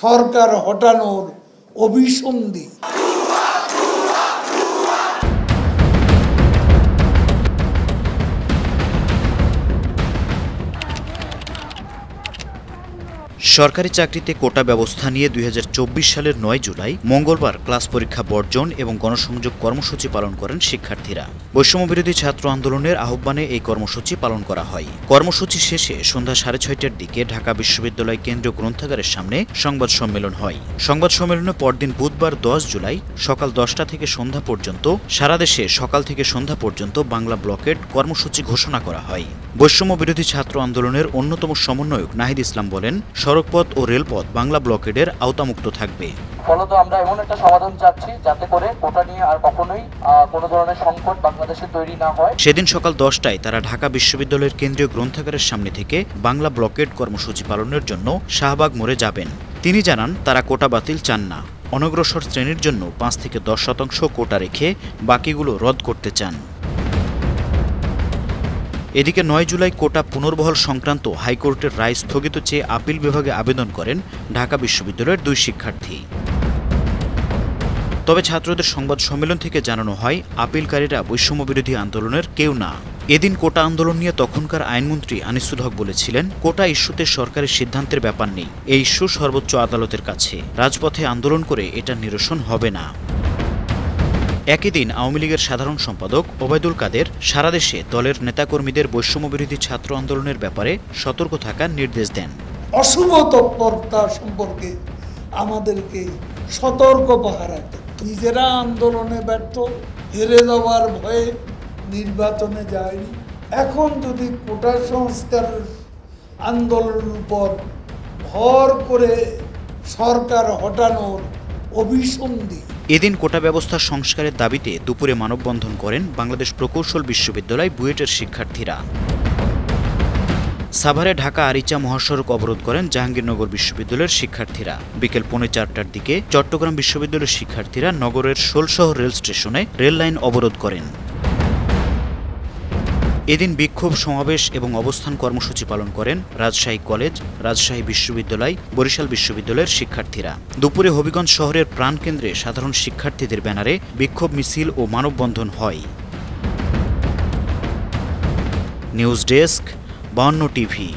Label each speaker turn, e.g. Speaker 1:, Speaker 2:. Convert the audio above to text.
Speaker 1: সরকার হটানোর অভিসন্ধি।
Speaker 2: সরকারি চাকরিতে কোটা ব্যবস্থা নিয়ে ২০২৪ সালের ৯ জুলাই মঙ্গলবার ক্লাস পরীক্ষা বর্জন এবং গণসংযোগ কর্মসূচি পালন করেন শিক্ষার্থীরা। বৈষম্যবিরোধী ছাত্র আন্দোলনের আহ্বানে এই কর্মসূচি পালন করা হয়। কর্মসূচি শেষে সন্ধ্যা 6:30টার দিকে ঢাকা বিশ্ববিদ্যালয় কেন্দ্রীয় গ্রন্থাগারের সামনে সংবাদ সম্মেলন হয়। সংবাদ সম্মেলনে পরদিন বুধবার ১০ জুলাই সকাল ১০টা থেকে সন্ধ্যা পর্যন্ত সারা দেশে সকাল থেকে সন্ধ্যা পর্যন্ত বাংলা ব্লকেড কর্মসূচি ঘোষণা করা হয়। বৈষম্যবিরোধী ছাত্র আন্দোলনের অন্যতম সমন্বয়ক নাহিদ ইসলাম বলেন, সড়কপথ ও রেলপথ বাংলা ব্লকেডের আওতামুক্ত থাকবে।
Speaker 3: ফলত আমরা এমন একটা সমাধান চাচ্ছি যাতে করে কোটা নিয়ে আর কখনোই কোনো ধরনের সংকট বাংলাদেশে তৈরি না হয়।
Speaker 2: সেদিন সকাল 10টায় তারা ঢাকা বিশ্ববিদ্যালয়ের কেন্দ্রীয় গ্রন্থাগারের সামনে থেকে বাংলা ব্লকেড কর্মসূচি পালনের জন্য শাহবাগ মোড়ে যাবেন। তিনি জানান, তারা কোটা বাতিল চান না, অনগ্রসর শ্রেণীর জন্য ৫ থেকে ১০% কোটা রেখে বাকিগুলো রদ করতে চান। এদিকে ৯ জুলাই কোটা পুনর্বহাল সংক্রান্ত হাইকোর্টের রায় স্থগিত চেয়ে আপিল বিভাগে আবেদন করেন ঢাকা বিশ্ববিদ্যালয়ের ২ শিক্ষার্থী। তবে ছাত্রদের সংবাদ সম্মেলন থেকে জানানো হয়, আপিলকারীরা বৈষম্যবিরোধী আন্দোলনের কেউ না। এদিন কোটা আন্দোলন নিয়ে তখনকার আইনমন্ত্রী আনিসুল হক বলেছিলেন, কোটা ইস্যুতে সরকারের সিদ্ধান্তের ব্যাপার নেই, এই ইস্যু সর্বোচ্চ আদালতের কাছে, রাজপথে আন্দোলন করে এটা নিরসন হবে না। একই দিন আওয়ামী লীগের সাধারণ সম্পাদক ওবায়দুল কাদের সারা দেশে দলের নেতাকর্মীদের বৈষম্যবিরোধী ছাত্র আন্দোলনের ব্যাপারে সতর্ক থাকার নির্দেশ দেন।
Speaker 1: অশুভ তৎপরতা সম্পর্কে আমাদেরকে সতর্ক পাহারা রাখতে, নিজেরা আন্দোলনে ব্যর্থ, হেরে যাওয়ার ভয়ে নির্বাচনে যায়নি। এখন যদি কোটা সংস্কার আন্দোলনের উপর ভর করে সরকার হটানোর অভিসন্ধি।
Speaker 2: এদিন কোটা ব্যবস্থা সংস্কারের দাবিতে দুপুরে মানববন্ধন করেন বাংলাদেশ প্রকৌশল বিশ্ববিদ্যালয় বুয়েটের শিক্ষার্থীরা। সাভারে ঢাকা আরিচা মহাসড়ক অবরোধ করেন জাহাঙ্গীরনগর বিশ্ববিদ্যালয়ের শিক্ষার্থীরা। বিকেল 4:45টার দিকে চট্টগ্রাম বিশ্ববিদ্যালয়ের শিক্ষার্থীরা নগরের শোলশহর রেল স্টেশনে রেল লাইন অবরোধ করেন। এদিন বিক্ষোভ সমাবেশ এবং অবস্থান কর্মসূচি পালন করেন রাজশাহী কলেজ, রাজশাহী বিশ্ববিদ্যালয়, বরিশাল বিশ্ববিদ্যালয়ের শিক্ষার্থীরা। দুপুরে হবিগঞ্জ শহরের প্রাণকেন্দ্রে সাধারণ শিক্ষার্থীদের ব্যানারে বিক্ষোভ মিছিল ও মানববন্ধন হয়। News desk, 52 TV.